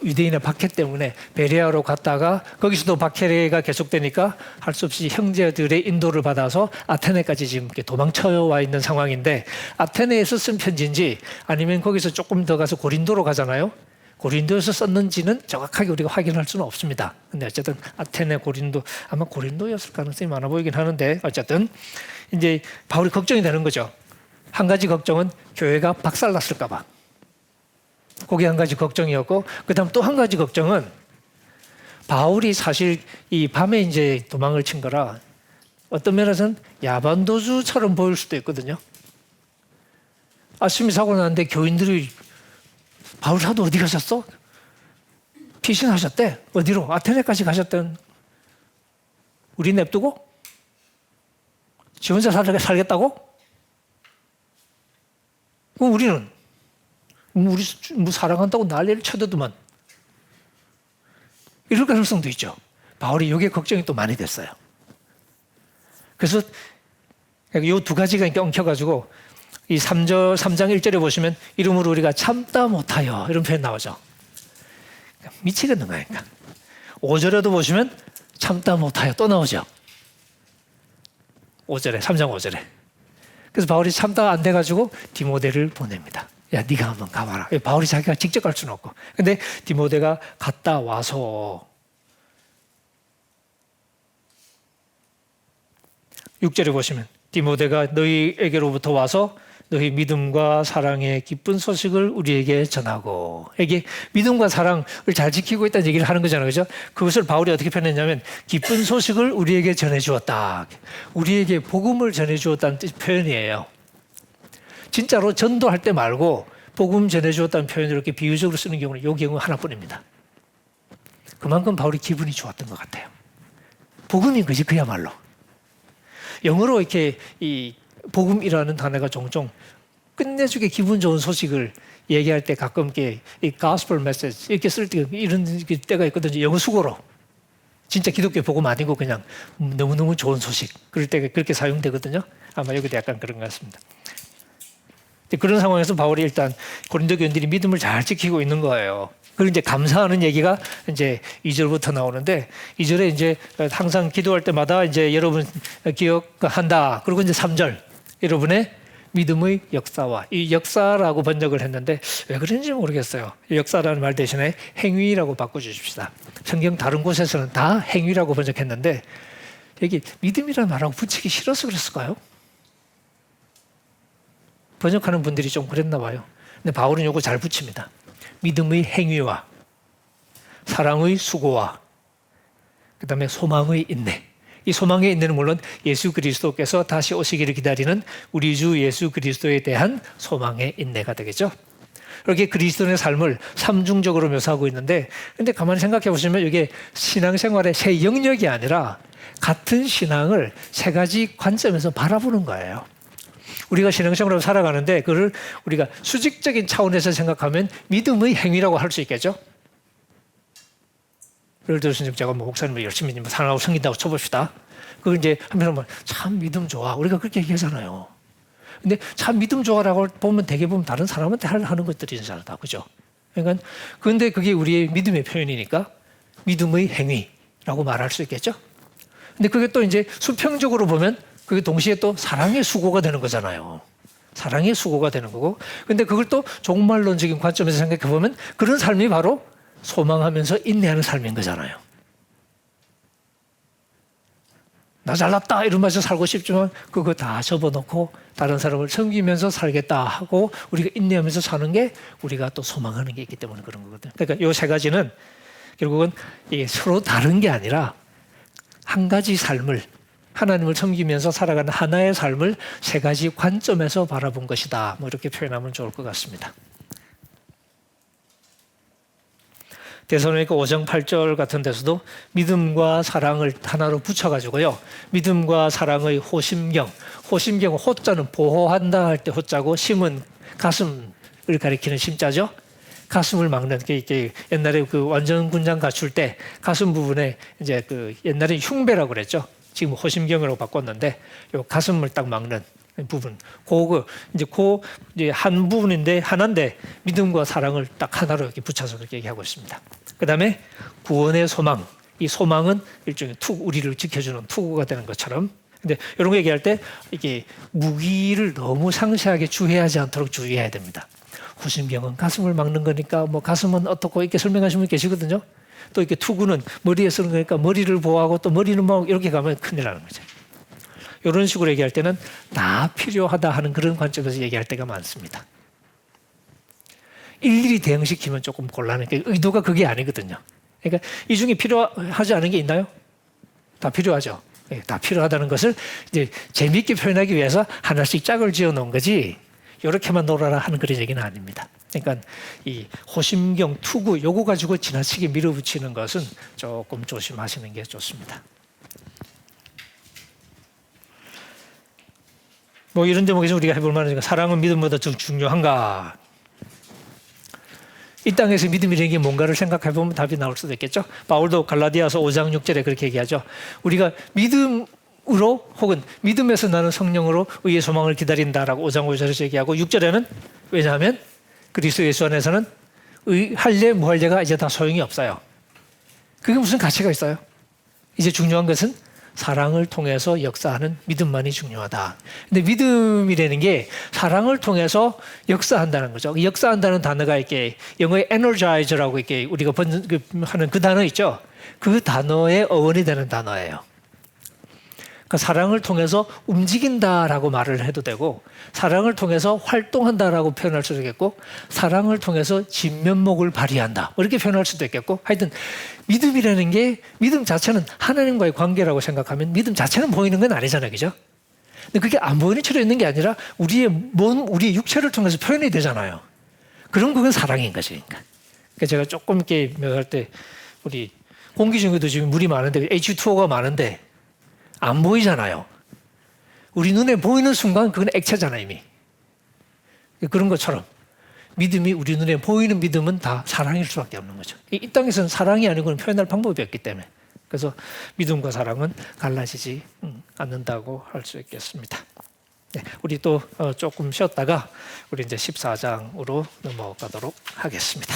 유대인의 박해 때문에 베레아로 갔다가 거기서도 박해가 계속되니까 할 수 없이 형제들의 인도를 받아서 아테네까지 지금 이렇게 도망쳐 와 있는 상황인데 아테네에서 쓴 편지인지 아니면 거기서 조금 더 가서 고린도로 가잖아요. 고린도에서 썼는지는 정확하게 우리가 확인할 수는 없습니다. 근데 어쨌든 아테네, 고린도 아마 고린도였을 가능성이 많아 보이긴 하는데 어쨌든 이제 바울이 걱정이 되는 거죠. 한 가지 걱정은 교회가 박살났을까 봐. 그게 한 가지 걱정이었고 그다음 또 한 가지 걱정은 바울이 사실 이 밤에 이제 도망을 친 거라 어떤 면에서는 야반도주처럼 보일 수도 있거든요. 아침에 사고 났는데 교인들이 바울 사도 어디 가셨어? 피신하셨대. 어디로? 아테네까지 가셨던. 우리 냅두고? 지 혼자 살겠다고? 그럼 우리는 우리 사랑한다고 난리를 쳐대더만. 이럴 가능성도 있죠. 바울이 여기에 걱정이 또 많이 됐어요. 그래서 이 두 가지가 이렇게 엉켜가지고 이 3장 1절에 보시면 이름으로 우리가 참다 못하여 이런 표현 나오죠. 미치겠는 거니까. 5절에도 보시면 참다 못하여 또 나오죠. 5절에 3장 5절에. 그래서 바울이 참다 안 돼가지고 디모데를 보냅니다. 야 네가 한번 가봐라. 바울이 자기가 직접 갈 수는 없고. 근데 디모데가 갔다 와서 6절에 보시면 디모데가 너희에게로부터 와서 너희 믿음과 사랑의 기쁜 소식을 우리에게 전하고. 이게 믿음과 사랑을 잘 지키고 있다는 얘기를 하는 거잖아요. 그죠? 그것을 바울이 어떻게 표현했냐면 기쁜 소식을 우리에게 전해주었다. 우리에게 복음을 전해주었다는 표현이에요. 진짜로 전도할 때 말고 복음 전해주었다는 표현을 이렇게 비유적으로 쓰는 경우는 이 경우 하나뿐입니다. 그만큼 바울이 기분이 좋았던 것 같아요. 복음인 거지 그야말로. 영어로 이렇게 이 복음이라는 단어가 종종 끝내주게 기분 좋은 소식을 얘기할 때 가끔 이렇게 이 gospel message 이렇게 쓸 때 이런 때가 있거든요. 영어 수고로. 진짜 기독교 복음 아니고 그냥 너무너무 좋은 소식. 그럴 때 그렇게 사용되거든요. 아마 여기도 약간 그런 것 같습니다. 그런 상황에서 바울이 일단 고린도 교인들이 믿음을 잘 지키고 있는 거예요. 그리고 이제 감사하는 얘기가 이제 2절부터 나오는데 2절에 이제 항상 기도할 때마다 이제 여러분 기억한다. 그리고 이제 3절 여러분의 믿음의 역사와 이 역사라고 번역을 했는데 왜 그런지 모르겠어요. 역사라는 말 대신에 행위라고 바꿔주십시다. 성경 다른 곳에서는 다 행위라고 번역했는데 여기 믿음이라는 말하고 붙이기 싫어서 그랬을까요? 번역하는 분들이 좀 그랬나 봐요. 근데 바울은 이거 잘 붙입니다. 믿음의 행위와 사랑의 수고와 그다음에 소망의 인내. 이 소망의 인내는 물론 예수 그리스도께서 다시 오시기를 기다리는 우리 주 예수 그리스도에 대한 소망의 인내가 되겠죠. 이렇게 그리스도인의 삶을 삼중적으로 묘사하고 있는데 근데 가만히 생각해 보시면 이게 신앙생활의 세 영역이 아니라 같은 신앙을 세 가지 관점에서 바라보는 거예요. 우리가 신앙생활을 살아가는데 그걸 우리가 수직적인 차원에서 생각하면 믿음의 행위라고 할 수 있겠죠. 예를 들어서 제가 목사님을 열심히 사랑하고 섬긴다고 쳐봅시다. 그걸 이제 한편으로 참 믿음 좋아. 우리가 그렇게 얘기하잖아요. 근데 참 믿음 좋아라고 보면 대개 보면 다른 사람한테 하는 것들이잖아, 그죠? 그러니까 근데 그게 우리의 믿음의 표현이니까 믿음의 행위라고 말할 수 있겠죠. 근데 그게 또 이제 수평적으로 보면 그게 동시에 또 사랑의 수고가 되는 거잖아요. 사랑의 수고가 되는 거고. 근데 그걸 또 종말론적인 관점에서 생각해 보면 그런 삶이 바로 소망하면서 인내하는 삶인 거잖아요. 나 잘났다 이러면서 살고 싶지만 그거 다 접어놓고 다른 사람을 섬기면서 살겠다 하고 우리가 인내하면서 사는 게 우리가 또 소망하는 게 있기 때문에 그런 거거든요. 그러니까 이 세 가지는 결국은 이게 서로 다른 게 아니라 한 가지 삶을 하나님을 섬기면서 살아가는 하나의 삶을 세 가지 관점에서 바라본 것이다. 뭐 이렇게 표현하면 좋을 것 같습니다. 데살로니가 5장 8절 같은 데서도 믿음과 사랑을 하나로 붙여가지고요. 믿음과 사랑의 호심경. 호심경은 호자는 보호한다 할 때 호자고 심은 가슴을 가리키는 심자죠. 가슴을 막는 게 옛날에 그 완전 군장 갖출 때 가슴 부분에 이제 그 옛날에 흉배라고 그랬죠. 지금 호심경으로 바꿨는데 요 가슴을 딱 막는 부분. 이제 한 부분인데 하나인데 믿음과 사랑을 딱 하나로 이렇게 붙여서 그렇게 얘기하고 있습니다. 그다음에 구원의 소망. 이 소망은 일종의 우리를 지켜주는 투구가 되는 것처럼. 근데 이런 거 얘기할 때 이게 무기를 너무 상세하게 주의하지 않도록 주의해야 됩니다. 호심경은 가슴을 막는 거니까 뭐 가슴은 어떻고 이렇게 설명하시는 분 계시거든요. 또 이렇게 투구는 머리에 쓰는 거니까 머리를 보호하고 또 머리는 뭐 이렇게 가면 큰일 나는 거죠. 이런 식으로 얘기할 때는 다 필요하다 하는 그런 관점에서 얘기할 때가 많습니다. 일일이 대응시키면 조금 곤란해. 의도가 그게 아니거든요. 그러니까 이 중에 필요하지 않은 게 있나요? 다 필요하죠. 다 필요하다는 것을 이제 재미있게 표현하기 위해서 하나씩 짝을 지어 놓은 거지 이렇게만 놀아라 하는 그런 얘기는 아닙니다. 그러니까 이 호심경, 투구 요거 가지고 지나치게 밀어붙이는 것은 조금 조심하시는 게 좋습니다. 뭐 이런 대목에서 우리가 해볼 만한 사랑은 믿음보다 더 중요한가? 이 땅에서 믿음이라는 게 뭔가를 생각해 보면 답이 나올 수도 있겠죠. 바울도 갈라디아서 5장 6절에 그렇게 얘기하죠. 우리가 믿음으로 혹은 믿음에서 나는 성령으로 의의 소망을 기다린다라고 5장 5절에서 얘기하고 6절에는 왜냐하면 그리스도 예수 안에서는 할례 무할례가 이제 다 소용이 없어요. 그게 무슨 가치가 있어요? 이제 중요한 것은 사랑을 통해서 역사하는 믿음만이 중요하다. 근데 믿음이라는 게 사랑을 통해서 역사한다는 거죠. 역사한다는 단어가 이렇게 영어의 energize라고 이렇게 우리가 하는 그 단어 있죠. 그 단어의 어원이 되는 단어예요. 그러니까 사랑을 통해서 움직인다라고 말을 해도 되고 사랑을 통해서 활동한다라고 표현할 수도 있겠고 사랑을 통해서 진면목을 발휘한다 이렇게 표현할 수도 있겠고 하여튼 믿음이라는 게 믿음 자체는 하나님과의 관계라고 생각하면 믿음 자체는 보이는 건 아니잖아요. 그죠? 근데 그게 안 보이는 채로 있는 게 아니라 우리의 우리의 육체를 통해서 표현이 되잖아요. 그럼 그건 사랑인 거지. 그러니까 제가 조금 이렇게 할 때 우리 공기 중에도 지금 물이 많은데 H2O가 많은데 안 보이잖아요. 우리 눈에 보이는 순간 그건 액체잖아요, 이미. 그런 것처럼 믿음이 우리 눈에 보이는 믿음은 다 사랑일 수밖에 없는 거죠. 이 땅에서는 사랑이 아니고는 표현할 방법이 없기 때문에. 그래서 믿음과 사랑은 갈라지지 않는다고 할 수 있겠습니다. 네, 우리 또 조금 쉬었다가 우리 이제 14장으로 넘어가도록 하겠습니다.